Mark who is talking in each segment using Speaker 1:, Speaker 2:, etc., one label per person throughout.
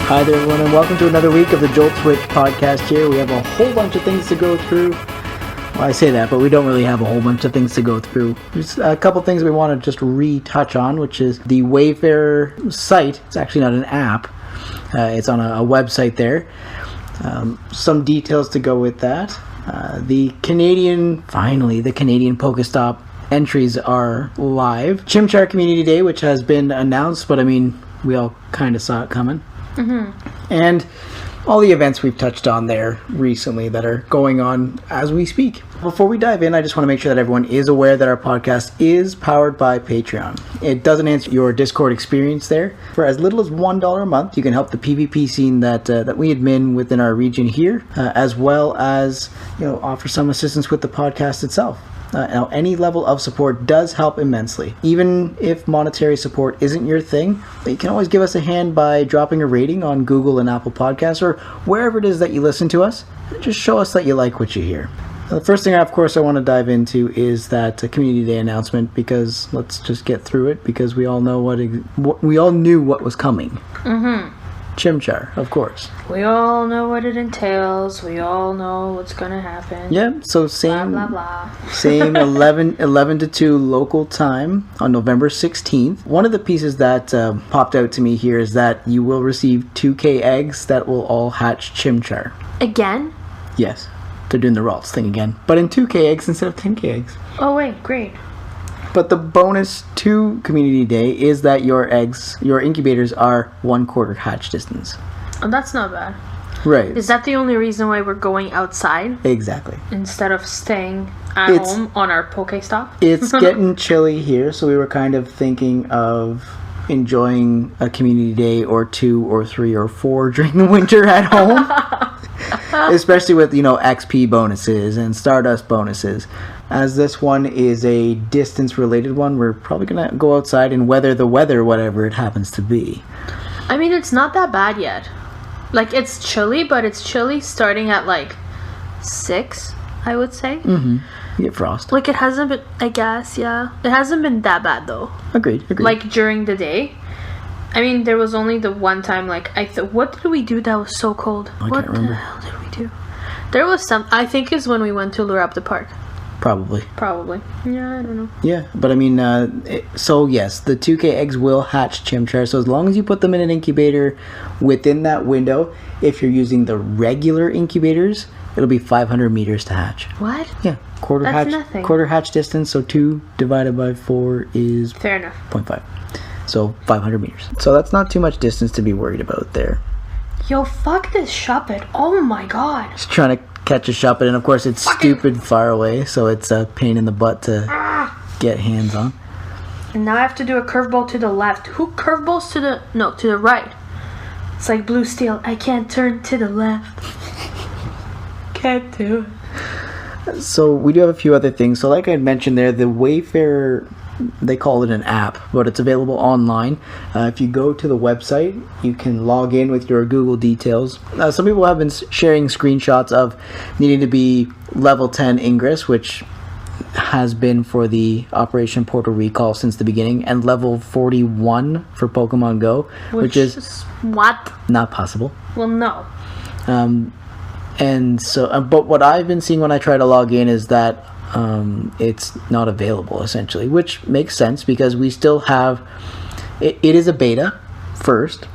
Speaker 1: Hi there, everyone, and welcome to another week of the Jolt Switch podcast here. We have a whole bunch of things to go through. Well, I say that, but we don't really have a whole bunch of things to go through. There's a couple things we want to just retouch on, which is the Wayfarer site. It's actually not an app. It's on a website there. Some details to go with that. The Canadian Pokestop entries are live. Chimchar Community Day, which has been announced, but I mean, we all kind of saw it coming. Mm-hmm. And all the events we've touched on there recently that are going on as we speak. Before we dive in, I just want to make sure that everyone is aware that our podcast is powered by Patreon. It does enhance your Discord experience there. For as little as $1 a month, you can help the PvP scene that we admin within our region here, as well as offer some assistance with the podcast itself. Now, any level of support does help immensely. Even if monetary support isn't your thing, you can always give us a hand by dropping a rating on Google and Apple Podcasts or wherever it is that you listen to us. Just show us that you like what you hear. The first thing, of course, I want to dive into is that Community Day announcement, because let's just get through it, because we all know we all knew what was coming. Mm-hmm. Chimchar, of course.
Speaker 2: We all know what it entails. We all know what's going to happen.
Speaker 1: Yeah, so same,
Speaker 2: blah, blah, blah.
Speaker 1: Same 11 to 2 local time on November 16th. One of the pieces that popped out to me here is that you will receive 2K eggs that will all hatch Chimchar.
Speaker 2: Again?
Speaker 1: Yes, they're doing the Ralts thing again, but in 2K eggs instead of 10K eggs.
Speaker 2: Oh wait, great.
Speaker 1: But the bonus to Community Day is that your incubators are 1/4 hatch distance.
Speaker 2: Oh, that's not bad.
Speaker 1: Right.
Speaker 2: Is that the only reason why we're going outside?
Speaker 1: Exactly.
Speaker 2: Instead of staying at home on our Pokestop?
Speaker 1: It's getting chilly here, so we were kind of thinking of enjoying a Community Day or 2 or 3 or 4 during the winter at home. Especially with, XP bonuses and Stardust bonuses. As this one is a distance-related one, we're probably going to go outside and weather the weather, whatever it happens to be.
Speaker 2: I mean, it's not that bad yet. Like, it's chilly, but it's chilly starting at, 6, I would say.
Speaker 1: Mm-hmm. You get frost.
Speaker 2: Like, it hasn't been, I guess, yeah. It hasn't been that bad, though.
Speaker 1: Agreed.
Speaker 2: Like, during the day. I mean, there was only the one time, what did we do that was so cold?
Speaker 1: I can't remember.
Speaker 2: What the hell did we do? There was I think it's when we went to lure up the park.
Speaker 1: Probably.
Speaker 2: Yeah, I don't know.
Speaker 1: Yeah, but I mean, so yes, the 2K eggs will hatch Chimchar. So as long as you put them in an incubator within that window, if you're using the regular incubators, it'll be 500 meters to hatch.
Speaker 2: What?
Speaker 1: Yeah,
Speaker 2: Nothing.
Speaker 1: Quarter hatch distance. So 2 divided by 4 is
Speaker 2: fair enough.
Speaker 1: 0.5. So 500 meters. So that's not too much distance to be worried about there.
Speaker 2: Yo, fuck this Shuppet. Oh my god.
Speaker 1: Just trying to catch a Shuppet, and of course it's stupid far away, so it's a pain in the butt to get hands on.
Speaker 2: And now I have to do a curveball to the left. Who curveballs to the right? It's like Blue Steel. I can't turn to the left. Can't do it.
Speaker 1: So we do have a few other things. So like I had mentioned there, the Wayfarer, they call it an app, but it's available online. If you go to the website, you can log in with your Google details. Some people have been sharing screenshots of needing to be level 10 Ingress, which has been for the Operation Portal Recall since the beginning, and level 41 for Pokemon GO, which is
Speaker 2: what?
Speaker 1: Not possible.
Speaker 2: Well, no.
Speaker 1: And so, but what I've been seeing when I try to log in is that it's not available, essentially, which makes sense because we still have it is a beta first.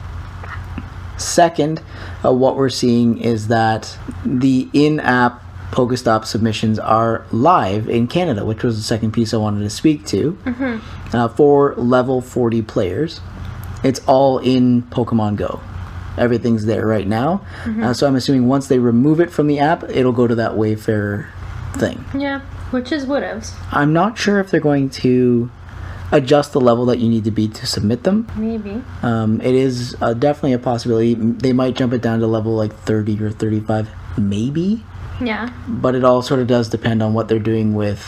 Speaker 1: Second, what we're seeing is that the in-app Pokestop submissions are live in Canada, which was the second piece I wanted to speak to. Mm-hmm. For level 40 players. It's all in Pokemon GO. Everything's there right now. Mm-hmm. So I'm assuming once they remove it from the app, it'll go to that Wayfarer thing.
Speaker 2: Yeah, which is whatevs.
Speaker 1: I'm not sure if they're going to adjust the level that you need to be to submit them.
Speaker 2: Maybe. It
Speaker 1: is definitely a possibility. They might jump it down to level 30 or 35, maybe.
Speaker 2: Yeah.
Speaker 1: But it all sort of does depend on what they're doing with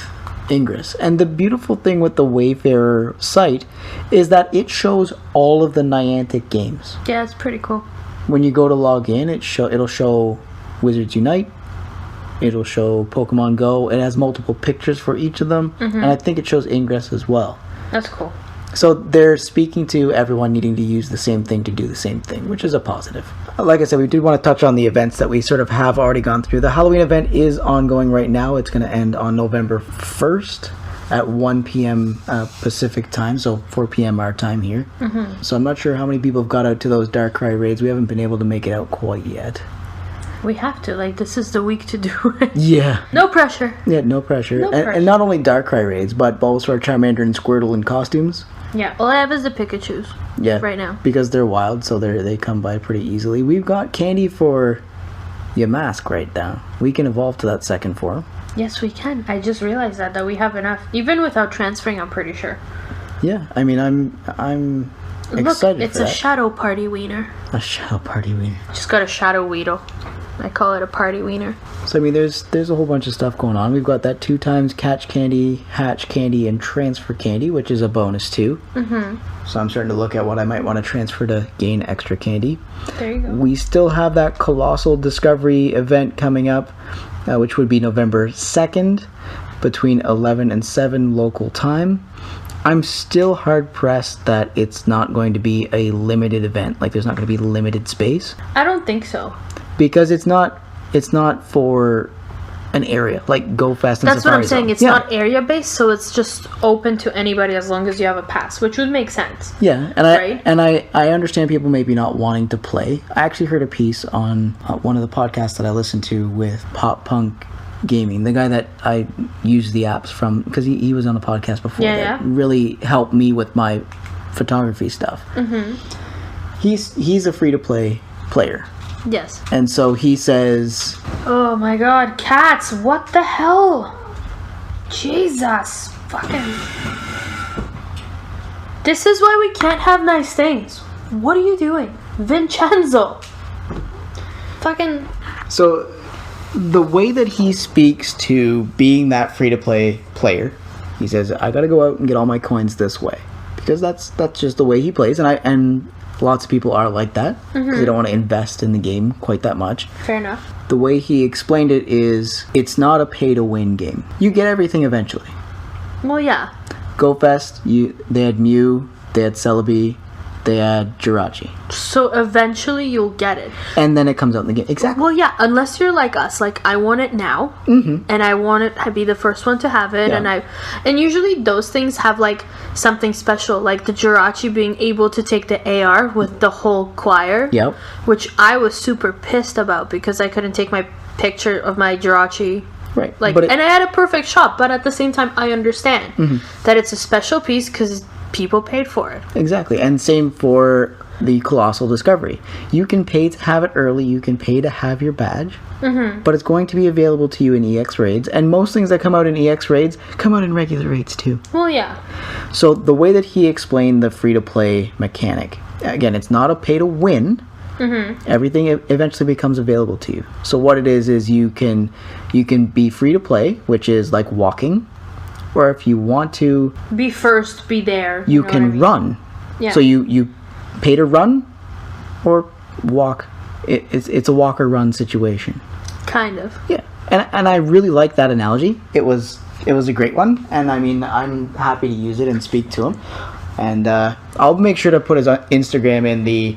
Speaker 1: Ingress. And the beautiful thing with the Wayfarer site is that it shows all of the Niantic games.
Speaker 2: Yeah, it's pretty cool.
Speaker 1: When you go to log in, it'll show Wizards Unite. It'll show Pokemon GO. It has multiple pictures for each of them. Mm-hmm. And I think it shows Ingress as well.
Speaker 2: That's cool.
Speaker 1: So they're speaking to everyone needing to use the same thing to do the same thing, which is a positive. Like I said, we did want to touch on the events that we sort of have already gone through. The Halloween event is ongoing right now. It's going to end on November 1st at 1 p.m. Pacific time, so 4 p.m. our time here. Mm-hmm. So I'm not sure how many people have got out to those Darkrai raids. We haven't been able to make it out quite yet.
Speaker 2: We have to. Like, this is the week to do it.
Speaker 1: Yeah.
Speaker 2: No pressure.
Speaker 1: Yeah, no pressure.
Speaker 2: No pressure.
Speaker 1: And not only Darkrai raids, but Bulbasaur, Charmander, and Squirtle in costumes.
Speaker 2: Yeah, all I have is the Pikachus.
Speaker 1: Yeah.
Speaker 2: Right now.
Speaker 1: Because they're wild, so they come by pretty easily. We've got candy for your mask right now. We can evolve to that second form.
Speaker 2: Yes, we can. I just realized that we have enough. Even without transferring, I'm pretty sure.
Speaker 1: Yeah, I mean, I'm excited
Speaker 2: Look, it's
Speaker 1: for
Speaker 2: a
Speaker 1: that.
Speaker 2: shadow party wiener.
Speaker 1: A shadow party wiener.
Speaker 2: Just got a shadow Weedle. I call it a party wiener.
Speaker 1: So I mean, there's a whole bunch of stuff going on. We've got that 2 times catch candy, hatch candy, and transfer candy, which is a bonus too. Mm-hmm. So I'm starting to look at what I might want to transfer to gain extra candy.
Speaker 2: There you go.
Speaker 1: We still have that Colossal Discovery event coming up, which would be November 2nd, between 11 and 7 local time. I'm still hard pressed that it's not going to be a limited event. Like, there's not going to be limited space.
Speaker 2: I don't think so.
Speaker 1: Because it's not for an area like Go Fest and
Speaker 2: That's what
Speaker 1: Safari
Speaker 2: I'm saying.
Speaker 1: Zone.
Speaker 2: It's not area based, so it's just open to anybody as long as you have a pass, which would make sense.
Speaker 1: Yeah, and
Speaker 2: right?
Speaker 1: I understand people maybe not wanting to play. I actually heard a piece on one of the podcasts that I listened to with Pop Punk Gaming, the guy that I use the apps from, because he was on a podcast before that really helped me with my photography stuff. Mm-hmm. He's a free to play player.
Speaker 2: Yes.
Speaker 1: And so he says,
Speaker 2: oh my god, cats, what the hell? Jesus, fucking. This is why we can't have nice things. What are you doing? Vincenzo. Fucking.
Speaker 1: So, the way that he speaks to being that free-to-play player, he says, I gotta go out and get all my coins this way. Because that's just the way he plays, and lots of people are like that. Because they don't want to invest in the game quite that much.
Speaker 2: Fair enough.
Speaker 1: The way he explained it is, it's not a pay-to-win game. You get everything eventually.
Speaker 2: Well, yeah.
Speaker 1: Go Fest, they had Mew, they had Celebi, they had Jirachi.
Speaker 2: So eventually you'll get it.
Speaker 1: And then it comes out in the game. Exactly.
Speaker 2: Well, yeah, unless you're like us. Like, I want it now. Mm-hmm. And I want it to be the first one to have it.
Speaker 1: Yeah.
Speaker 2: And usually those things have, like, something special. Like the Jirachi being able to take the AR with the whole choir.
Speaker 1: Yep.
Speaker 2: Which I was super pissed about because I couldn't take my picture of my Jirachi.
Speaker 1: Right.
Speaker 2: Like, and I had a perfect shot. But at the same time, I understand that it's a special piece because people paid for it.
Speaker 1: Exactly. And same for the Colossal Discovery. You can pay to have it early, you can pay to have your badge, but it's going to be available to you in EX raids, and most things that come out in EX raids come out in regular raids too.
Speaker 2: Well, yeah.
Speaker 1: So the way that he explained the free-to-play mechanic, again, it's not a pay-to-win. Everything eventually becomes available to you. So what it is you can be free-to-play, which is like walking, or if you want to
Speaker 2: be first, be there.
Speaker 1: You can run.
Speaker 2: Yeah.
Speaker 1: So you pay to run or walk. It's a walk or run situation.
Speaker 2: Kind of.
Speaker 1: Yeah. And I really like that analogy. It was a great one, and I mean, I'm happy to use it and speak to him. And I'll make sure to put his Instagram in the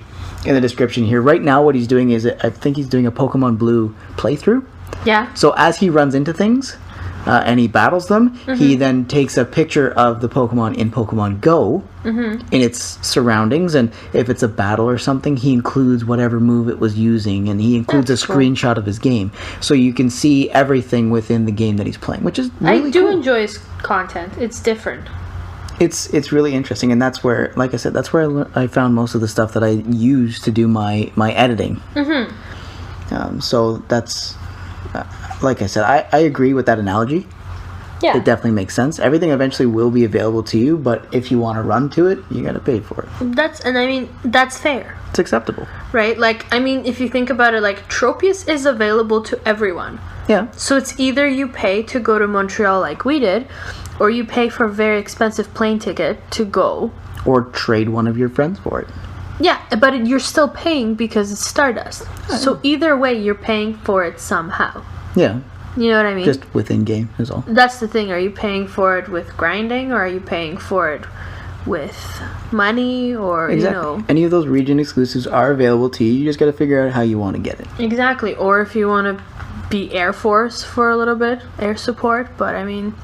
Speaker 1: description here. Right now what he's doing is, I think he's doing a Pokemon Blue playthrough.
Speaker 2: Yeah.
Speaker 1: So as he runs into things, and he battles them, he then takes a picture of the Pokemon in Pokemon GO in its surroundings, and if it's a battle or something, he includes whatever move it was using, and he includes a screenshot of his game, so you can see everything within the game that he's playing, which is really
Speaker 2: I do
Speaker 1: cool.
Speaker 2: enjoy his content. It's different.
Speaker 1: It's really interesting, and that's where, like I said, that's where I found most of the stuff that I use to do my editing. So that's... like I said, I agree with that analogy.
Speaker 2: Yeah.
Speaker 1: It definitely makes sense. Everything eventually will be available to you, but if you want to run to it, you got to pay for it.
Speaker 2: That's fair.
Speaker 1: It's acceptable.
Speaker 2: Right? Like, I mean, if you think about it, like, Tropius is available to everyone.
Speaker 1: Yeah.
Speaker 2: So it's either you pay to go to Montreal like we did, or you pay for a very expensive plane ticket to go.
Speaker 1: Or trade one of your friends for it.
Speaker 2: Yeah, but you're still paying because it's Stardust. So either way, you're paying for it somehow.
Speaker 1: Yeah.
Speaker 2: You know what I mean?
Speaker 1: Just within game is all.
Speaker 2: That's the thing. Are you paying for it with grinding, or are you paying for it with money or,
Speaker 1: Exactly. Any of those region exclusives are available to you. You just got to figure out how you want to get it.
Speaker 2: Exactly. Or if you want to be Air Force for a little bit, air support. But, I mean,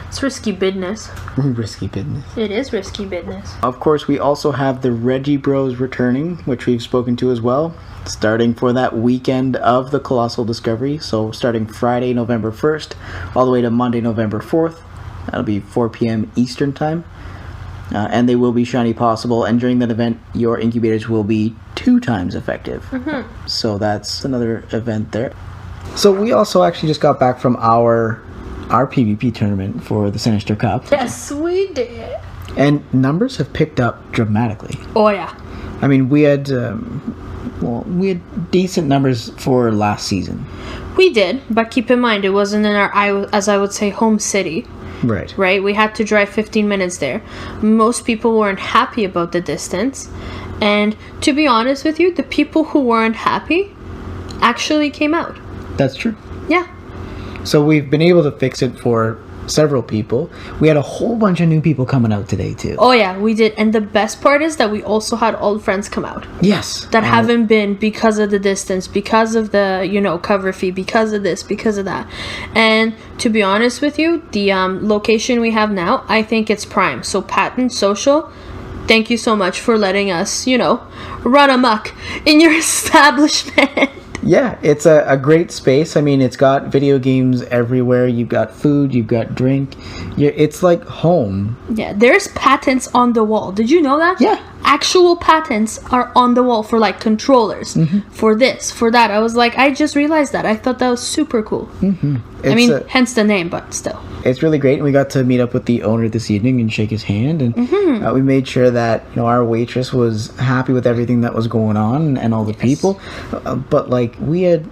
Speaker 2: it's risky business.
Speaker 1: Risky business.
Speaker 2: It is risky business.
Speaker 1: Of course, we also have the Reggie Bros returning, which we've spoken to as well, starting for that weekend of the Colossal Discovery. So starting Friday, November 1st, all the way to Monday, November 4th. That'll be 4 p.m. Eastern Time. And they will be shiny possible. And during that event, your incubators will be 2 times effective. So that's another event there. So we also actually just got back from our PvP tournament for the Sinister Cup.
Speaker 2: Yes, we did.
Speaker 1: And numbers have picked up dramatically.
Speaker 2: Oh, yeah.
Speaker 1: I mean, we had decent numbers for last season.
Speaker 2: We did, but keep in mind, it wasn't in our, as I would say, home city.
Speaker 1: Right.
Speaker 2: Right? We had to drive 15 minutes there. Most people weren't happy about the distance. And to be honest with you, the people who weren't happy actually came out.
Speaker 1: That's true.
Speaker 2: Yeah.
Speaker 1: So we've been able to fix it for several people. We had a whole bunch of new people coming out today too.
Speaker 2: Oh yeah, we did. And the best part is that we also had old friends come out.
Speaker 1: Yes.
Speaker 2: That haven't been because of the distance, because of the, cover fee, because of this, because of that. And to be honest with you, the location we have now, I think it's prime. So Patent Social, thank you so much for letting us, run amok in your establishment.
Speaker 1: Yeah, it's a great space. I mean, it's got video games everywhere. You've got food, you've got drink. It's like home.
Speaker 2: Yeah, there's patents on the wall. Did you know that?
Speaker 1: Yeah.
Speaker 2: Actual patents are on the wall for like controllers, for this, for that. I was like, I just realized that. I thought that was super cool. I mean, hence the name, but still.
Speaker 1: It's really great. And we got to meet up with the owner this evening and shake his hand. And we made sure that, our waitress was happy with everything that was going on and all the people. But like we had...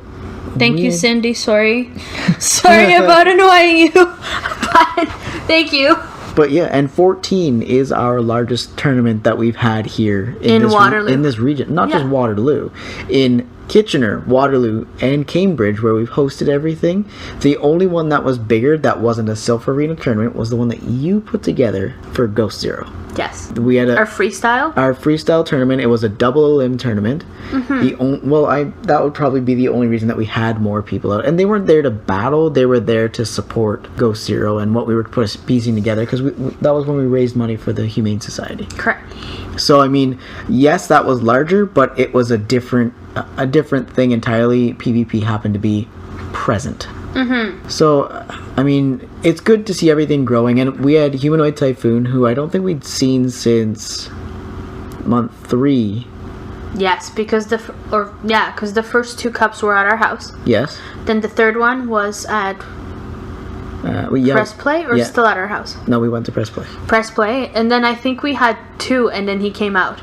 Speaker 2: Thank you, Cindy. Sorry. Sorry about annoying you. But thank you.
Speaker 1: But yeah, and 14 is our largest tournament that we've had here
Speaker 2: in Waterloo.
Speaker 1: In this region. Not just Waterloo. In Kitchener, Waterloo, and Cambridge, where we've hosted everything. The only one that was bigger that wasn't a Self Arena tournament was the one that you put together for Ghost Zero.
Speaker 2: Yes.
Speaker 1: We had
Speaker 2: our freestyle?
Speaker 1: Our freestyle tournament. It was a double elim tournament. That would probably be the only reason that we had more people out. And they weren't there to battle. They were there to support Ghost Zero and what we were piecing together, because that was when we raised money for the Humane Society.
Speaker 2: Correct.
Speaker 1: So, I mean, yes, that was larger, but it was a different thing entirely. PvP happened to be present. So, I mean, it's good to see everything growing. And we had Humanoid Typhoon, who I don't think we'd seen since month 3.
Speaker 2: Yes, because the first 2 cups were at our house.
Speaker 1: Yes.
Speaker 2: Then the third one was at Press Play, or still at our house?
Speaker 1: No, we went to Press Play.
Speaker 2: Press Play, and then I think we had 2, and then he came out,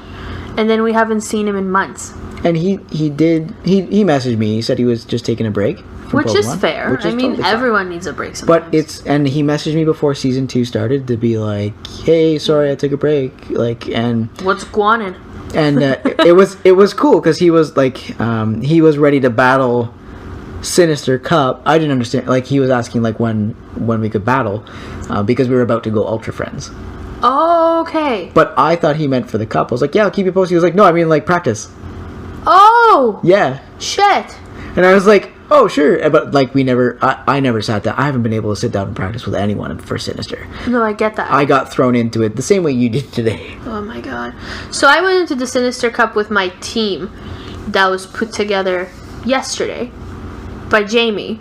Speaker 2: and then we haven't seen him in months.
Speaker 1: And he messaged me. He said he was just taking a break.
Speaker 2: Which
Speaker 1: Pokemon,
Speaker 2: is fair. I mean, totally everyone needs a break sometimes.
Speaker 1: And he messaged me before season 2 started to be like, "Hey, sorry I took a break." And
Speaker 2: what's going on?
Speaker 1: And it was cool because he was like, he was ready to battle Sinister Cup. I didn't understand. Like, he was asking like when we could battle, because we were about to go Ultra Friends.
Speaker 2: Oh, okay.
Speaker 1: But I thought he meant for the cup. I was like, "Yeah, I'll keep you posted." He was like, "No, I mean like practice."
Speaker 2: Oh.
Speaker 1: Yeah.
Speaker 2: Shit.
Speaker 1: And I was like, "Oh, sure," but like I never sat down. I haven't been able to sit down and practice with anyone for Sinister.
Speaker 2: No, I get that.
Speaker 1: I got thrown into it the same way you did today.
Speaker 2: Oh my god. So I went into the Sinister Cup with my team that was put together yesterday by Jamie,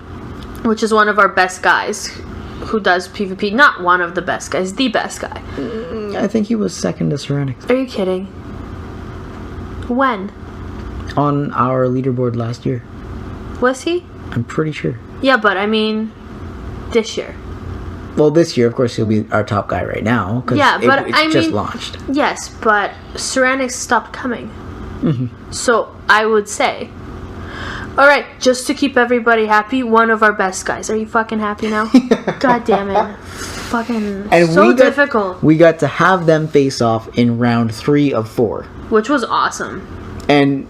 Speaker 2: which is one of our best guys who does PvP. Not one of the best guys, the best guy.
Speaker 1: I think he was second to Ceramics.
Speaker 2: Are you kidding? When?
Speaker 1: On our leaderboard last year.
Speaker 2: Was he?
Speaker 1: I'm pretty sure.
Speaker 2: Yeah, but I mean, this year.
Speaker 1: Well, this year, of course, he'll be our top guy right now.
Speaker 2: Yeah, but
Speaker 1: it's just launched.
Speaker 2: Yes, but Ceramics stopped coming. So I would say, all right, just to keep everybody happy, one of our best guys. Are you fucking happy now? God damn it. Fucking and so difficult.
Speaker 1: We got to have them face off in round 3 of 4.
Speaker 2: Which was awesome. And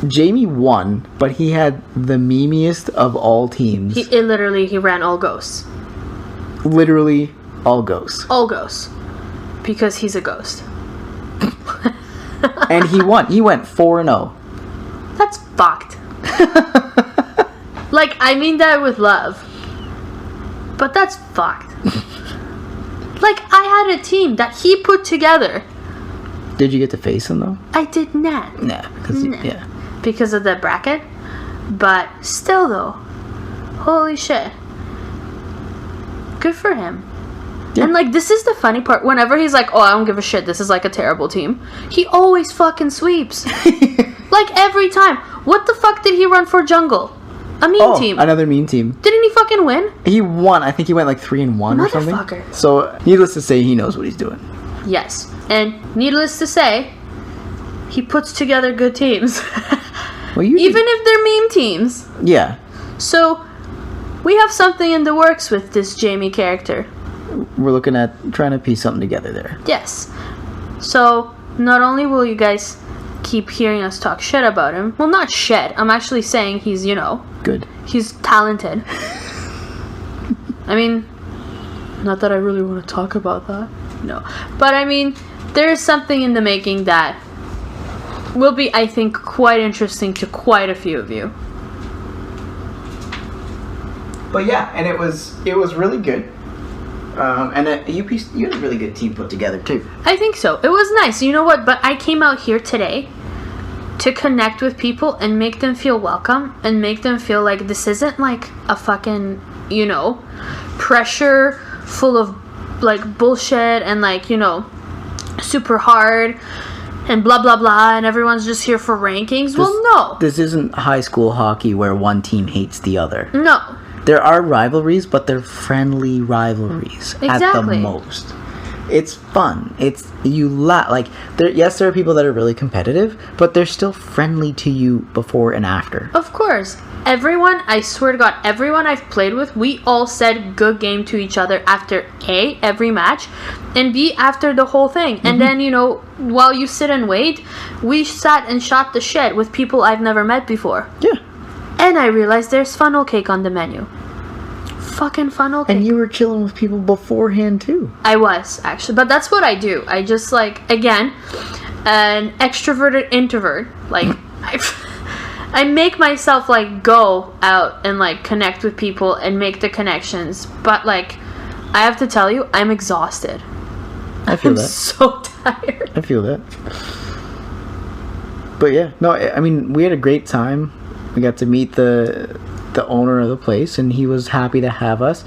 Speaker 1: Jamie won, but he had the memeiest of all teams.
Speaker 2: He ran all ghosts.
Speaker 1: Literally all ghosts.
Speaker 2: All ghosts. Because he's a ghost.
Speaker 1: And he won. He went 4-0.
Speaker 2: That's fucked. Like, I mean that with love. But that's fucked. Like, I had a team that he put together.
Speaker 1: Did you get to face him, though?
Speaker 2: I did not.
Speaker 1: Nah. Yeah.
Speaker 2: Because of the bracket. But still, though. Holy shit. Good for him. Yeah. And, like, this is the funny part. Whenever he's like, oh, I don't give a shit, this is, like, a terrible team. He always fucking sweeps. Like, every time. What the fuck did he run for jungle? A mean team.
Speaker 1: Another mean team.
Speaker 2: Didn't he fucking win?
Speaker 1: He won. I think he went, like, 3-1 or something.
Speaker 2: Motherfucker.
Speaker 1: So, needless to say, he knows what he's doing.
Speaker 2: Yes. And needless to say, he puts together good teams.
Speaker 1: Well,
Speaker 2: even if they're meme teams.
Speaker 1: Yeah.
Speaker 2: So, we have something in the works with this Jamie character.
Speaker 1: We're looking at trying to piece something together there.
Speaker 2: Yes. So, not only will you guys keep hearing us talk shit about him. Well, not shit. I'm actually saying he's,
Speaker 1: good.
Speaker 2: He's talented. I mean, not that I really want to talk about that. No. But, I mean, there's something in the making that will be, I think, quite interesting to quite a few of you.
Speaker 1: But yeah, and it was really good. And you had a really good team put together too.
Speaker 2: I think so. It was nice. You know what? But I came out here today to connect with people and make them feel welcome and make them feel like this isn't like a fucking, pressure full of like bullshit and like, super hard and blah blah blah and everyone's just here for rankings. Well, no.
Speaker 1: This isn't high school hockey where one team hates the other.
Speaker 2: No.
Speaker 1: There are rivalries, but they're friendly rivalries at the most. It's fun. There are people that are really competitive, but they're still friendly to you before and after.
Speaker 2: Of course. Everyone, I swear to God, everyone I've played with, we all said good game to each other after A, every match, and B, after the whole thing. Mm-hmm. And then, while you sit and wait, we sat and shot the shit with people I've never met before.
Speaker 1: Yeah.
Speaker 2: And I realized there's funnel cake on the menu. Fucking funnel cake.
Speaker 1: And you were chilling with people beforehand too.
Speaker 2: I was, actually. But that's what I do. I just, again, an extroverted introvert. I make myself, go out and, connect with people and make the connections. But, I have to tell you, I'm exhausted.
Speaker 1: I feel that.
Speaker 2: I'm so tired.
Speaker 1: I feel that. But, yeah. No, I mean, we had a great time. We got to meet the owner of the place, and he was happy to have us,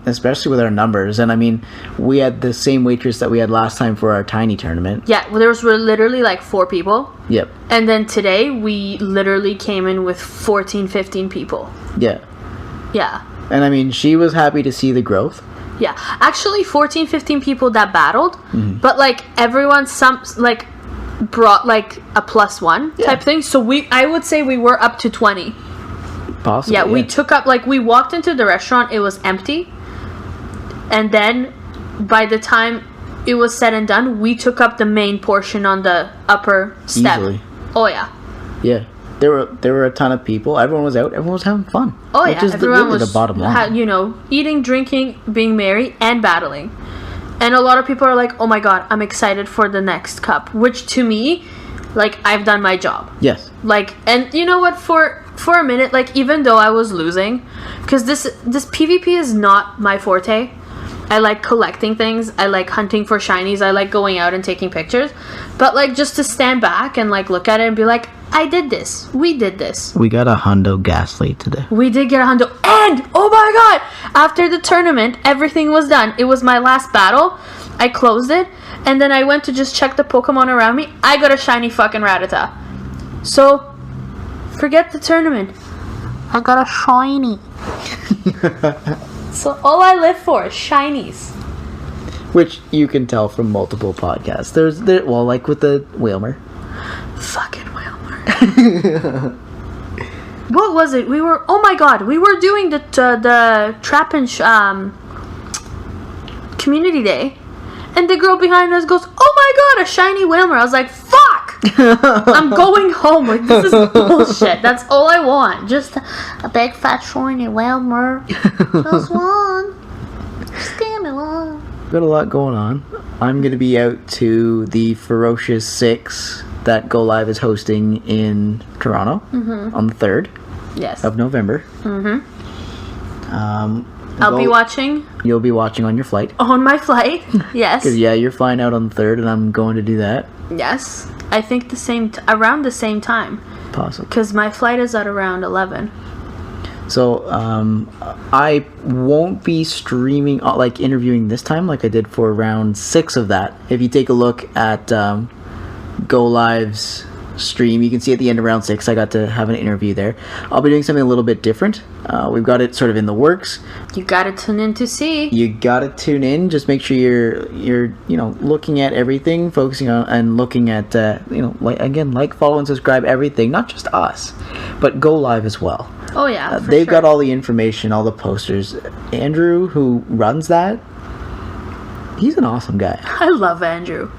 Speaker 1: especially with our numbers. And I mean, we had the same waitress that we had last time for our tiny tournament.
Speaker 2: Yeah, well, there was literally 4 people.
Speaker 1: Yep.
Speaker 2: And then today, we literally came in with 14, 15 people.
Speaker 1: Yeah.
Speaker 2: Yeah.
Speaker 1: And I mean, she was happy to see the growth.
Speaker 2: Yeah. Actually, 14, 15 people that battled,
Speaker 1: mm-hmm.
Speaker 2: but everyone, brought a +1 type thing. So I would say we were up to 20.
Speaker 1: Possibly.
Speaker 2: Yeah, we took up we walked into the restaurant, it was empty. And then by the time it was said and done, we took up the main portion on the upper step.
Speaker 1: Easily.
Speaker 2: Oh yeah.
Speaker 1: Yeah. There were a ton of people. Everyone was out. Everyone was having fun.
Speaker 2: Oh yeah.
Speaker 1: Which is
Speaker 2: everyone was
Speaker 1: the bottom line.
Speaker 2: Eating, drinking, being merry, and battling. And a lot of people are like, oh my god, I'm excited for the next cup. Which to me, I've done my job.
Speaker 1: Yes.
Speaker 2: And you know what, for a minute, even though I was losing, because this PvP is not my forte. I like collecting things. I like hunting for shinies. I like going out and taking pictures. But just to stand back and look at it and be like, I did this. We did this.
Speaker 1: We got a hundo gaslight today.
Speaker 2: We did get a hundo. And, oh my god, after the tournament, everything was done. It was my last battle. I closed it. And then I went to just check the Pokemon around me. I got a shiny fucking Rattata. So, forget the tournament. I got a shiny. So all I live for is shinies.
Speaker 1: Which you can tell from multiple podcasts. With the Whalmer.
Speaker 2: Fucking Whalmer. What was it? We were doing the Trap and community day. And the girl behind us goes, oh my god, a shiny Whalmer. I was like, fuck! I'm going home. This is bullshit. That's all I want. Just a big fat shiny Whalmer. Just one. Just give me one.
Speaker 1: got a lot going on. I'm going to be out to the Ferocious 6 that Go Live is hosting in Toronto on the 3rd of November.
Speaker 2: I'll be watching.
Speaker 1: You'll be watching on your flight.
Speaker 2: On my flight, yes.
Speaker 1: Because, you're flying out on the 3rd, and I'm going to do that.
Speaker 2: Yes. I think around the same time.
Speaker 1: Possible.
Speaker 2: Because my flight is at around 11.
Speaker 1: So, I won't be streaming, interviewing this time like I did for round 6 of that. If you take a look at Go Live's stream, you can see at the end of round 6 I got to have an interview there. I'll be doing something a little bit different. We've got it sort of in the works.
Speaker 2: You gotta tune in to see.
Speaker 1: You gotta tune in. Just make sure you're looking at everything, focusing on and looking at follow and subscribe everything, not just us, but Go Live as well.
Speaker 2: Oh yeah,
Speaker 1: they've got all the information, all the posters. Andrew, who runs that, he's an awesome guy.
Speaker 2: I love Andrew.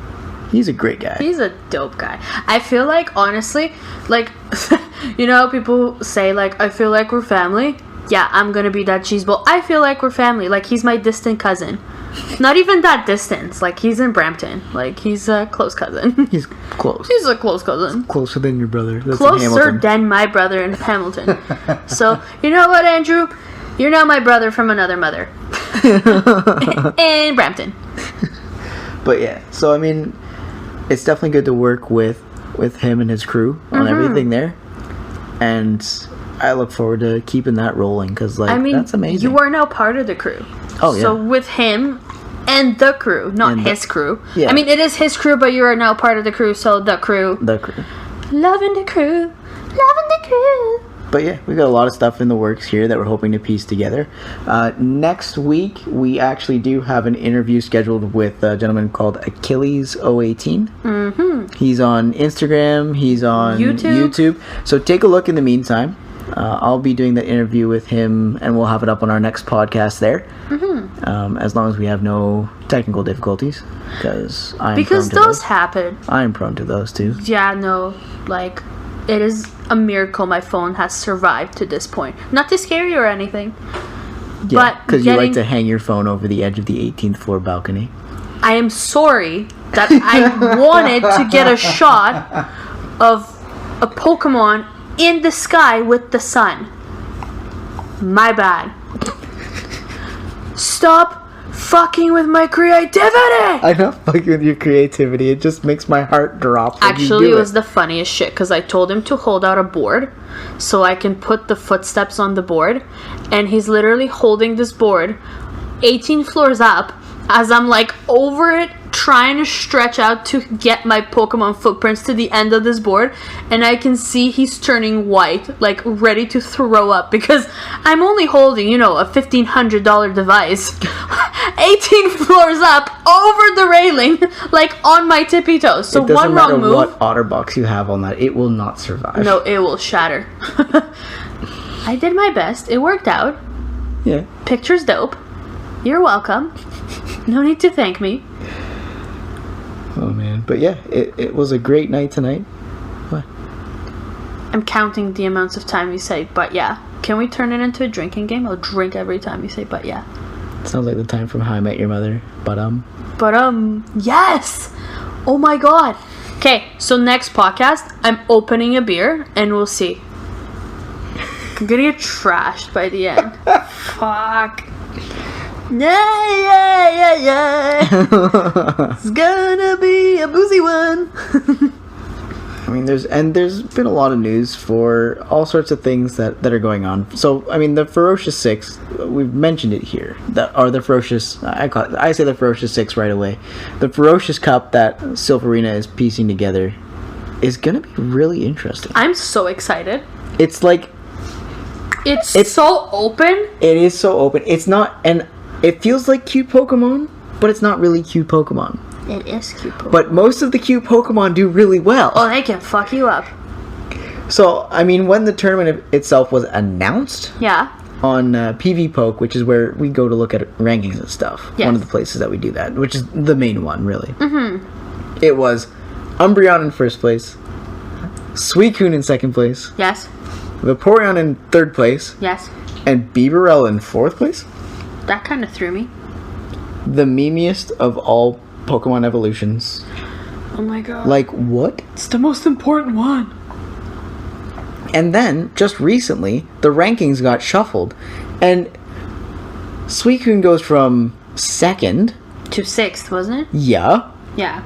Speaker 1: He's a great guy.
Speaker 2: He's a dope guy. I feel like, honestly, how people say, I feel like we're family? Yeah, I'm gonna be that cheeseball. I feel like we're family. He's my distant cousin. Not even that distant. He's in Brampton. He's a close cousin.
Speaker 1: He's close.
Speaker 2: He's a close cousin.
Speaker 1: Closer than your brother. That's
Speaker 2: closer than my brother in Hamilton. So, you know what, Andrew? You're now my brother from another mother. In Brampton.
Speaker 1: But yeah, so I mean, it's definitely good to work with him and his crew on everything there. And I look forward to keeping that rolling because, that's amazing.
Speaker 2: You are now part of the crew.
Speaker 1: Oh, yeah.
Speaker 2: So with him and the crew, not his crew.
Speaker 1: Yeah.
Speaker 2: I mean, it is his crew, but you are now part of the crew, so the crew.
Speaker 1: The crew.
Speaker 2: Loving the crew. Loving the crew.
Speaker 1: But yeah, we've got a lot of stuff in the works here that we're hoping to piece together. Next week, we actually do have an interview scheduled with a gentleman called Achilles018. He's on Instagram. He's on YouTube. So take a look in the meantime. I'll be doing the interview with him, and we'll have it up on our next podcast there. As long as we have no technical difficulties, because
Speaker 2: those happen.
Speaker 1: I'm prone to those too.
Speaker 2: Yeah, no, it is a miracle my phone has survived to this point. Not to scare you or anything.
Speaker 1: Yeah, because you like to hang your phone over the edge of the 18th floor balcony.
Speaker 2: I am sorry that I wanted to get a shot of a Pokemon in the sky with the sun. My bad. Stop fucking with my creativity!
Speaker 1: I'm not fucking with your creativity. It just makes my heart drop.
Speaker 2: Actually, it was the funniest shit because I told him to hold out a board so I can put the footsteps on the board, and he's literally holding this board 18 floors up as I'm over it, trying to stretch out to get my Pokemon footprints to the end of this board, and I can see he's turning white, ready to throw up, because I'm only holding, a $1,500 device 18 floors up over the railing, on my tippy toes. So one wrong move.
Speaker 1: What OtterBox you have on that, it will not survive.
Speaker 2: No, it will shatter. I did my best. It worked out.
Speaker 1: Yeah.
Speaker 2: Picture's dope. You're welcome. No need to thank me.
Speaker 1: Oh man, but yeah, it was a great night tonight. What?
Speaker 2: I'm counting the amounts of time you say, but yeah. Can we turn it into a drinking game? I'll drink every time you say, but yeah.
Speaker 1: Sounds like the time from How I Met Your Mother, but
Speaker 2: yes! Oh my god. Okay, so next podcast, I'm opening a beer, and we'll see. I'm gonna get trashed by the end. Fuck. Yeah. It's gonna be a boozy one.
Speaker 1: I mean, there's been a lot of news for all sorts of things that are going on. So, I mean, the Ferocious 6, we've mentioned it here. The Ferocious, I say the Ferocious 6 right away. The Ferocious Cup that Silverina is piecing together is gonna be really interesting.
Speaker 2: I'm so excited.
Speaker 1: It's
Speaker 2: so open.
Speaker 1: It is so open. It's not, and it feels like cute Pokemon, but it's not really cute Pokemon.
Speaker 2: It is cute Pokemon.
Speaker 1: But most of the cute Pokemon do really well.
Speaker 2: Oh, they can fuck you up.
Speaker 1: So, I mean, when the tournament itself was announced...
Speaker 2: Yeah.
Speaker 1: On PvPoke, which is where we go to look at rankings and stuff.
Speaker 2: Yes.
Speaker 1: One of the places that we do that, which is the main one, really. Mm-hmm. It was Umbreon in first place, Suicune in second place.
Speaker 2: Yes.
Speaker 1: Vaporeon in third place.
Speaker 2: Yes.
Speaker 1: And Bibarel in fourth place.
Speaker 2: That kind of threw me.
Speaker 1: the memeiest of all Pokemon evolutions.
Speaker 2: Oh my god.
Speaker 1: Like, what?
Speaker 2: It's the most important one.
Speaker 1: And then, just recently, the rankings got shuffled. And Suicune goes from 2nd...
Speaker 2: to 6th, wasn't it?
Speaker 1: Yeah.
Speaker 2: Yeah.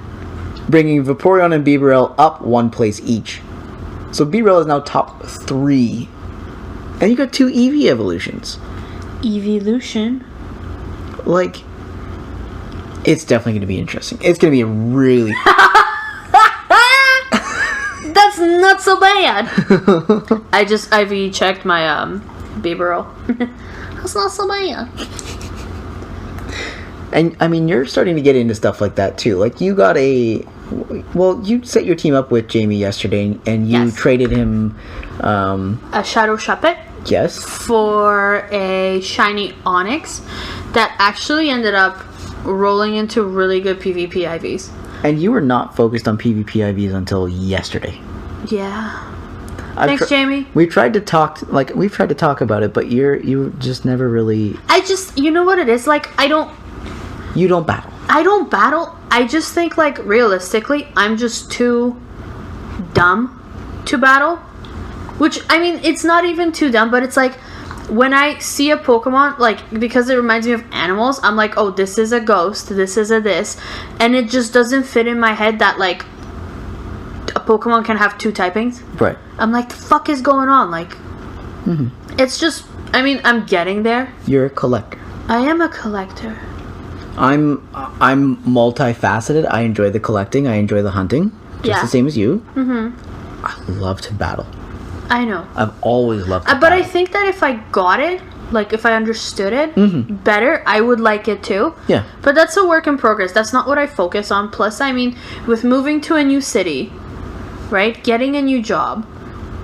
Speaker 1: Bringing Vaporeon and Bibarel up 1 place each. So Bibarel is now top 3. And you got 2 Eevee evolutions.
Speaker 2: Evolution.
Speaker 1: Like, it's definitely going to be interesting. It's going to be a really...
Speaker 2: That's not so bad. I just IV checked my Bibarel. That's not so bad.
Speaker 1: And, I mean, you're starting to get into stuff like that, too. Like, you got a... Well, you set your team up with Jamie yesterday, and you traded him...
Speaker 2: a Shadow Shuppet?
Speaker 1: Yes.
Speaker 2: For a shiny Onyx that actually ended up rolling into really good PvP IVs.
Speaker 1: And you were not focused on PvP IVs until yesterday.
Speaker 2: Yeah. Thanks, Jamie.
Speaker 1: We've tried to talk about it, but you just never really...
Speaker 2: You know what it is? Like,
Speaker 1: You don't battle.
Speaker 2: I don't battle. I just think, like, realistically, I'm just too dumb to battle. Which, I mean, it's not even too dumb, but it's like, when I see a Pokemon, like, because it reminds me of animals, I'm like, oh, this is a ghost, this is a this, and it just doesn't fit in my head that, like, a Pokemon can have 2 typings.
Speaker 1: Right.
Speaker 2: I'm like, the fuck is going on? Like, It's just, I mean, I'm getting there.
Speaker 1: You're a collector.
Speaker 2: I am a collector.
Speaker 1: I'm multifaceted. I enjoy the collecting. I enjoy the hunting. Just the same as you. Mm-hmm. I love to battle.
Speaker 2: I know.
Speaker 1: I've always loved to
Speaker 2: But
Speaker 1: battle.
Speaker 2: I think that if I got it, like if I understood it better, I would like it too.
Speaker 1: Yeah.
Speaker 2: But that's a work in progress. That's not what I focus on. Plus, I mean, with moving to a new city, right? Getting a new job,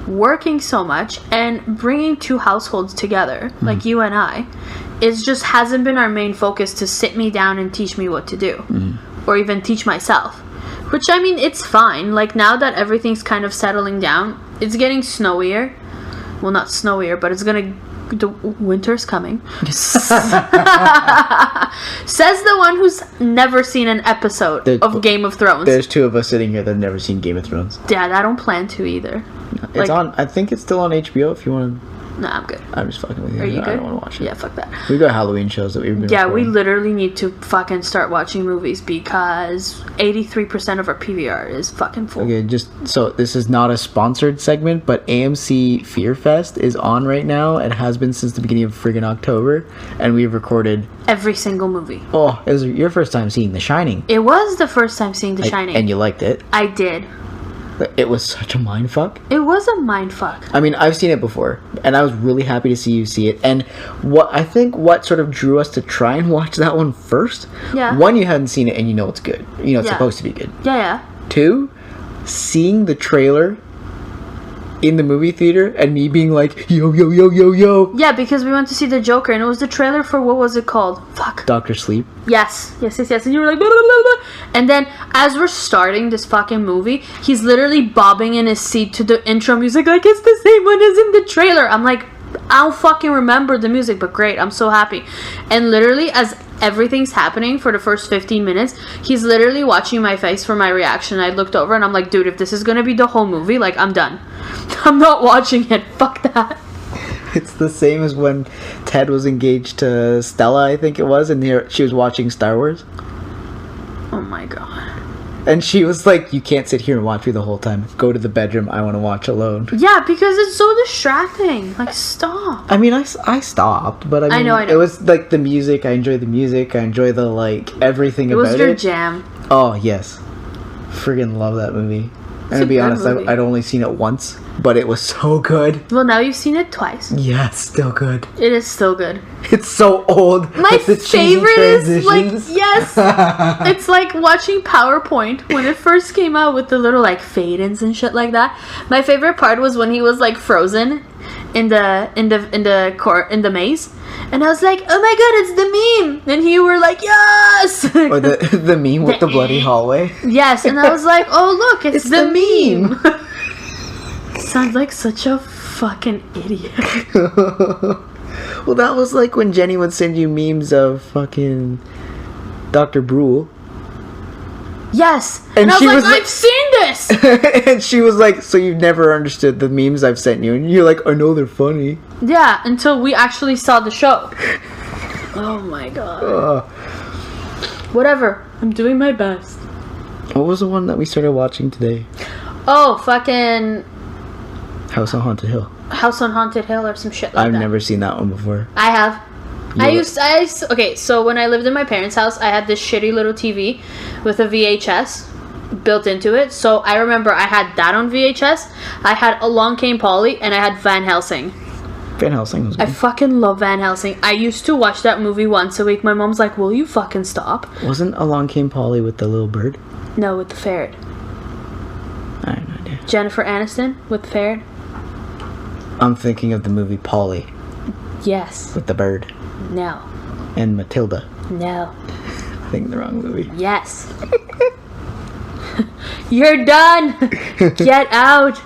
Speaker 2: working so much, and bringing 2 households together, like you and I, it just hasn't been our main focus to sit me down and teach me what to do. Or even teach myself. Which, I mean, it's fine. Like, now that everything's kind of settling down, it's getting snowier. Well, not snowier, but it's gonna... The winter's coming. Says the one who's never seen an episode of Game of Thrones.
Speaker 1: There's 2 of us sitting here that have never seen Game of Thrones.
Speaker 2: Dad, I don't plan to either.
Speaker 1: It's on... I think it's still on HBO if you want to...
Speaker 2: Nah, I'm good.
Speaker 1: I'm just fucking with you.
Speaker 2: Are you good?
Speaker 1: I don't want to watch it.
Speaker 2: Yeah, fuck that.
Speaker 1: We got Halloween shows that we've been
Speaker 2: Yeah,
Speaker 1: recording.
Speaker 2: we literally need to fucking start watching movies because 83% of our PVR is fucking full.
Speaker 1: Okay, just so this is not a sponsored segment, but AMC Fear Fest is on right now. It has been since the beginning of friggin' October, and we've recorded
Speaker 2: every single movie.
Speaker 1: Oh, it was your first time seeing The Shining.
Speaker 2: It was the first time seeing The Shining.
Speaker 1: And you liked it.
Speaker 2: I did.
Speaker 1: It was such a mindfuck.
Speaker 2: It was a mindfuck.
Speaker 1: I mean, I've seen it before, and I was really happy to see you see it. And what sort of drew us to try and watch that one first?
Speaker 2: Yeah.
Speaker 1: 1, you hadn't seen it, and you know it's good. You know it's supposed to be good.
Speaker 2: Yeah.
Speaker 1: 2, seeing the trailer in the movie theater and me being like, yo, yo, yo, yo, yo.
Speaker 2: Yeah, because we went to see the Joker, and it was the trailer for, what was it called? Fuck.
Speaker 1: Dr. Sleep.
Speaker 2: Yes. And you were like, blah, blah, blah, blah. And then, as we're starting this fucking movie, he's literally bobbing in his seat to the intro music, like, it's the same one as in the trailer. I'm like, I don't fucking remember the music, but great, I'm so happy. And literally, as everything's happening for the first 15 minutes, he's literally watching my face for my reaction. I looked over and I'm like, dude, if this is gonna be the whole movie, like, I'm done. I'm not watching it. Fuck that.
Speaker 1: It's the same as when Ted was engaged to Stella, I think it was, and she was watching Star Wars.
Speaker 2: Oh my god.
Speaker 1: And she was like, you can't sit here and watch me the whole time. Go to the bedroom. I want to watch alone.
Speaker 2: Yeah, because it's so distracting. Like, stop.
Speaker 1: I mean, I stopped, but I
Speaker 2: know.
Speaker 1: It was like the music. I enjoy the music. I enjoy the, like, everything about it.
Speaker 2: It was your jam.
Speaker 1: Oh, yes. Friggin' love that movie. And to be honest, I'd only seen it once, but it was so good.
Speaker 2: Well, now you've seen it twice.
Speaker 1: Yeah, it's still good.
Speaker 2: It is still good.
Speaker 1: It's so old.
Speaker 2: My favorite is, like, yes. It's like watching PowerPoint when it first came out with the little, like, fade-ins and shit like that. My favorite part was when he was, like, frozen in the maze. And I was like, oh my god, it's the meme! And you were like, yes!
Speaker 1: Or the meme with the bloody hallway.
Speaker 2: Yes, and I was like, oh look, it's the meme! Sounds like such a fucking idiot.
Speaker 1: Well, that was like when Jenny would send you memes of fucking Dr. Brule.
Speaker 2: Yes.
Speaker 1: And
Speaker 2: I
Speaker 1: she
Speaker 2: was
Speaker 1: was
Speaker 2: like,
Speaker 1: like-
Speaker 2: I've seen this.
Speaker 1: And she was like, so you've never understood the memes I've sent you? And you're like, I know they're funny.
Speaker 2: Yeah, until we actually saw the show. Oh my god. Whatever. I'm doing my best.
Speaker 1: What was the one that we started watching today?
Speaker 2: Oh, fucking
Speaker 1: House on Haunted Hill.
Speaker 2: House on Haunted Hill or some shit like
Speaker 1: I've
Speaker 2: that.
Speaker 1: never seen that one before.
Speaker 2: I have. Okay, so when I lived in my parents' house, I had this shitty little TV with a VHS built into it. So I remember I had that on VHS. I had Along Came Polly, and I had Van Helsing.
Speaker 1: Van Helsing was good.
Speaker 2: I fucking love Van Helsing. I used to watch that movie once a week. My mom's like, will you fucking stop?
Speaker 1: Wasn't Along Came Polly with the little bird?
Speaker 2: No, with the ferret.
Speaker 1: I have no idea.
Speaker 2: Jennifer Aniston with the ferret?
Speaker 1: I'm thinking of the movie Polly
Speaker 2: Yes.
Speaker 1: with the bird.
Speaker 2: No.
Speaker 1: And Matilda.
Speaker 2: No.
Speaker 1: I think the wrong movie.
Speaker 2: Yes. You're done. Get out.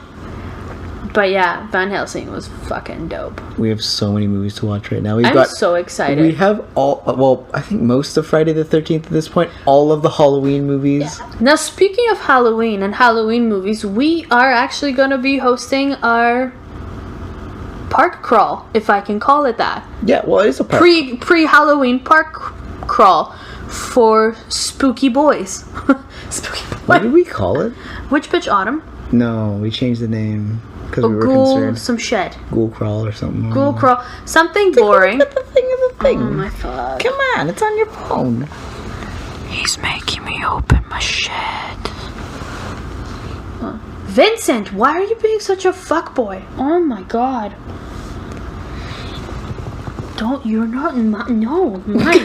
Speaker 2: But yeah, Van Helsing was fucking dope.
Speaker 1: We have so many movies to watch right now.
Speaker 2: I'm so excited.
Speaker 1: We have I think most of Friday the 13th at this point. All of the Halloween movies.
Speaker 2: Yeah. Now, speaking of Halloween and Halloween movies, we are actually going to be hosting our park crawl, if I can call it that.
Speaker 1: Yeah, well, it is a park.
Speaker 2: Pre-Halloween park crawl for spooky boys. Spooky boys.
Speaker 1: What did we call it?
Speaker 2: Witch Bitch Autumn.
Speaker 1: No, we changed the name because we were
Speaker 2: Ghoul
Speaker 1: concerned.
Speaker 2: some shit.
Speaker 1: Ghoul Crawl or something.
Speaker 2: Ghoul crawl. Something boring.
Speaker 1: Look at the thing is a thing.
Speaker 2: Oh my fuck.
Speaker 1: Come on, it's on your phone.
Speaker 2: He's making me open my shit. Vincent, why are you being such a fuckboy? Oh my god. You're not mine. No, mine.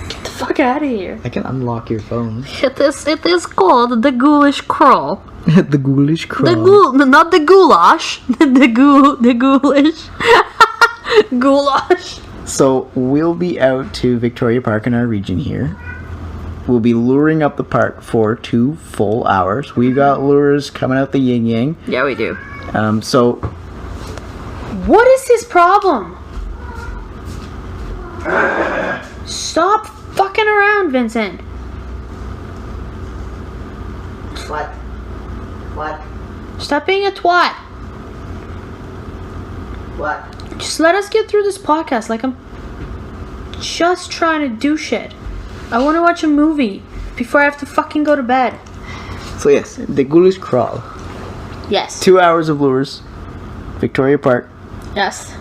Speaker 2: Get the fuck out of here.
Speaker 1: I can unlock your phone.
Speaker 2: It is called the Ghoulish Crawl.
Speaker 1: The Ghoulish Crawl.
Speaker 2: Not the goulash. the ghoulish. Goulash.
Speaker 1: So we'll be out to Victoria Park in our region here. We'll be luring up the park for 2 full hours. We've got lures coming out the yin yang.
Speaker 2: Yeah, we do.
Speaker 1: So
Speaker 2: What is his problem? Stop fucking around, Vincent.
Speaker 1: what? What?
Speaker 2: Stop being a twat.
Speaker 1: What?
Speaker 2: Just let us get through this podcast. Like, I'm just trying to do shit. I want to watch a movie before I have to fucking go to bed.
Speaker 1: So yes, the Ghoulish Crawl.
Speaker 2: Yes.
Speaker 1: 2 hours of lures. Victoria Park.
Speaker 2: Yes.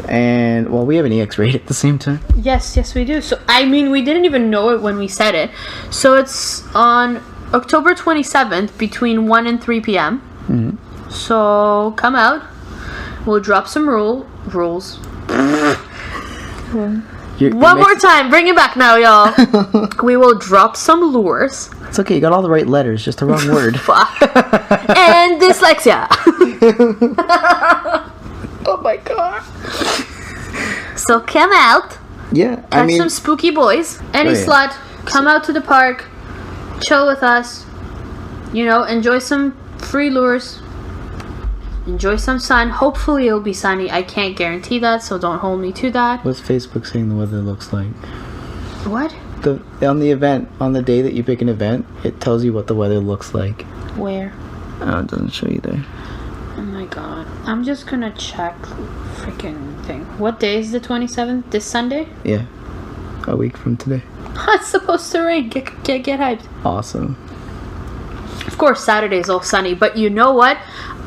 Speaker 1: And, well, we have an EX8 at the same time.
Speaker 2: Yes, we do. So, I mean, we didn't even know it when we said it. So, it's on October 27th between 1 and 3 p.m.
Speaker 1: Mm-hmm.
Speaker 2: So, come out. We'll drop some rules. One more time. Bring it back now, y'all. We will drop some lures.
Speaker 1: It's okay, you got all the right letters, just the wrong word.
Speaker 2: Fuck. And dyslexia. Oh my god. So come out.
Speaker 1: Yeah,
Speaker 2: Catch some spooky boys. Any slut. Come out to the park. Chill with us. You know, enjoy some free lures. Enjoy some sun. Hopefully it'll be sunny. I can't guarantee that, so don't hold me to that.
Speaker 1: What's Facebook saying the weather looks like?
Speaker 2: What?
Speaker 1: On the day that you pick an event, it tells you what the weather looks like.
Speaker 2: Where?
Speaker 1: Oh, it doesn't show you there.
Speaker 2: Oh my god. I'm just gonna check freaking thing. What day is the 27th? This Sunday?
Speaker 1: Yeah. A week from today.
Speaker 2: It's supposed to rain. Get hyped.
Speaker 1: Awesome.
Speaker 2: Of course, Saturday's all sunny, but you know what?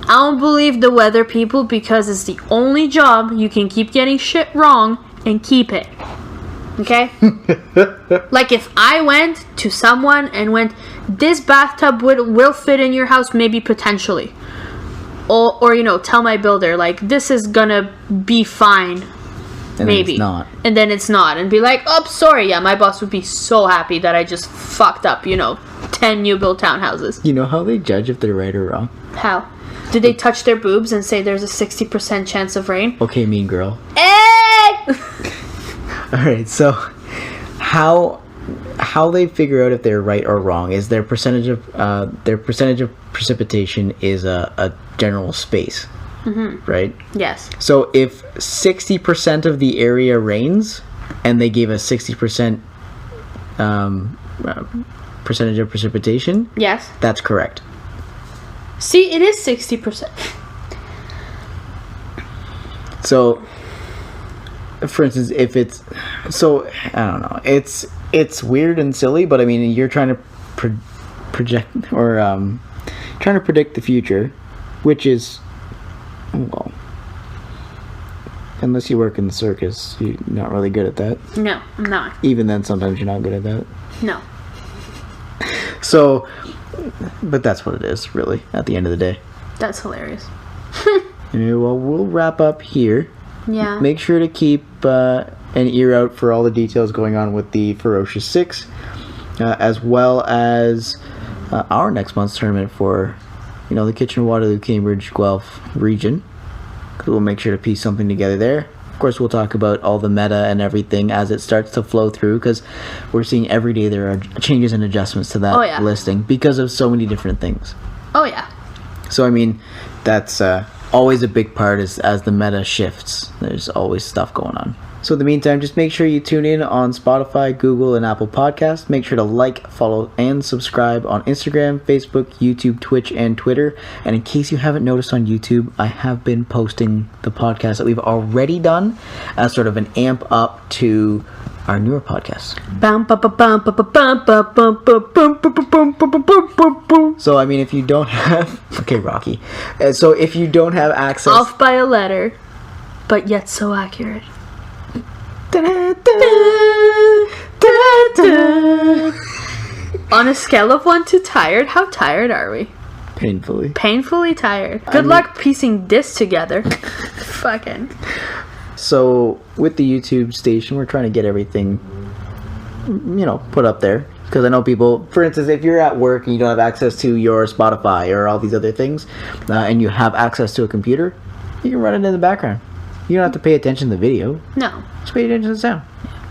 Speaker 2: I don't believe the weather people because it's the only job you can keep getting shit wrong and keep it. Okay? Like if I went to someone and went, this bathtub will fit in your house, maybe potentially. Or you know, tell my builder, like, this is gonna be fine.
Speaker 1: And
Speaker 2: maybe.
Speaker 1: It's not.
Speaker 2: And then it's not. And be like, oh, sorry. Yeah, my boss would be so happy that I just fucked up, 10 new built townhouses.
Speaker 1: You know how they judge if they're right or wrong?
Speaker 2: How? Do they touch their boobs and say there's a 60% chance of rain?
Speaker 1: Okay, mean girl.
Speaker 2: Hey!
Speaker 1: Alright, so how they figure out if they're right or wrong is their percentage of precipitation is a general space. Mm-hmm. Right?
Speaker 2: Yes.
Speaker 1: So if 60% of the area rains and they gave a 60% percentage of precipitation.
Speaker 2: Yes.
Speaker 1: That's correct.
Speaker 2: See, it is 60%.
Speaker 1: So, for instance, if it's... So, I don't know. It's weird and silly, but I mean, you're trying to project or trying to predict the future, which is, well, unless you work in the circus, you're not really good at that.
Speaker 2: No, I'm not.
Speaker 1: Even then, sometimes you're not good at that.
Speaker 2: No.
Speaker 1: So, but that's what it is, really, at the end of the day.
Speaker 2: That's hilarious.
Speaker 1: Anyway, well, we'll wrap up here.
Speaker 2: Yeah.
Speaker 1: Make sure to keep an ear out for all the details going on with the Ferocious 6, as well as our next month's tournament for, the Kitchener-Waterloo, Cambridge, Guelph region. We'll make sure to piece something together there. Of course, we'll talk about all the meta and everything as it starts to flow through, because we're seeing every day there are changes and adjustments to that listing because of so many different things.
Speaker 2: Oh, yeah.
Speaker 1: So, I mean, that's always a big part as the meta shifts. There's always stuff going on. So in the meantime, just make sure you tune in on Spotify, Google, and Apple Podcasts. Make sure to like, follow, and subscribe on Instagram, Facebook, YouTube, Twitch, and Twitter. And in case you haven't noticed on YouTube, I have been posting the podcast that we've already done as sort of an amp up to our newer podcast. So, I mean, if you don't have... Okay, Rocky. So, if you don't have access...
Speaker 2: Off by a letter, but yet so accurate. On a scale of 1 to tired, how tired are we?
Speaker 1: Painfully.
Speaker 2: Painfully tired. Good luck piecing this together. Fucking.
Speaker 1: So, with the YouTube station, we're trying to get everything, put up there. Because I know people, for instance, if you're at work and you don't have access to your Spotify or all these other things, and you have access to a computer, you can run it in the background. You don't have to pay attention to the video.
Speaker 2: No.
Speaker 1: Just pay attention to the sound.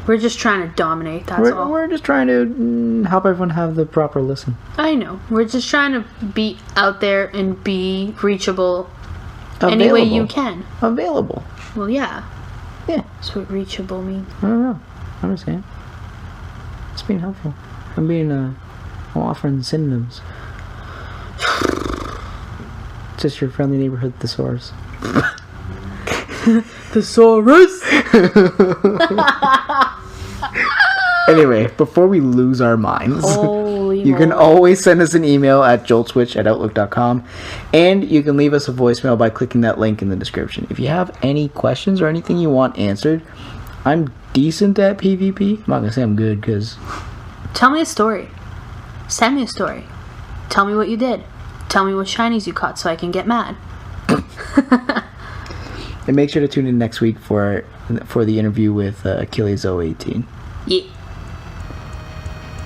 Speaker 2: We're just trying to dominate, that's all.
Speaker 1: We're just trying to help everyone have the proper listen.
Speaker 2: I know. We're just trying to be out there and be reachable any way you can.
Speaker 1: Available.
Speaker 2: Well, yeah.
Speaker 1: Yeah.
Speaker 2: That's what reachable means.
Speaker 1: I don't know. I'm just saying. It's being helpful. I'm offering synonyms. It's just your friendly neighborhood thesaurus.
Speaker 2: Thesaurus!
Speaker 1: Anyway, before we lose our minds,
Speaker 2: Holy
Speaker 1: you can always send us an email at joltswitch@outlook.com, and you can leave us a voicemail by clicking that link in the description. If you have any questions or anything you want answered, I'm decent at PvP. I'm not going to say I'm good, because...
Speaker 2: Tell me a story. Send me a story. Tell me what you did. Tell me what shinies you caught so I can get mad.
Speaker 1: And make sure to tune in next week for the interview with Achilles 018.
Speaker 2: Yeah.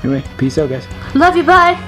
Speaker 1: Anyway, peace out, guys.
Speaker 2: Love you, bye.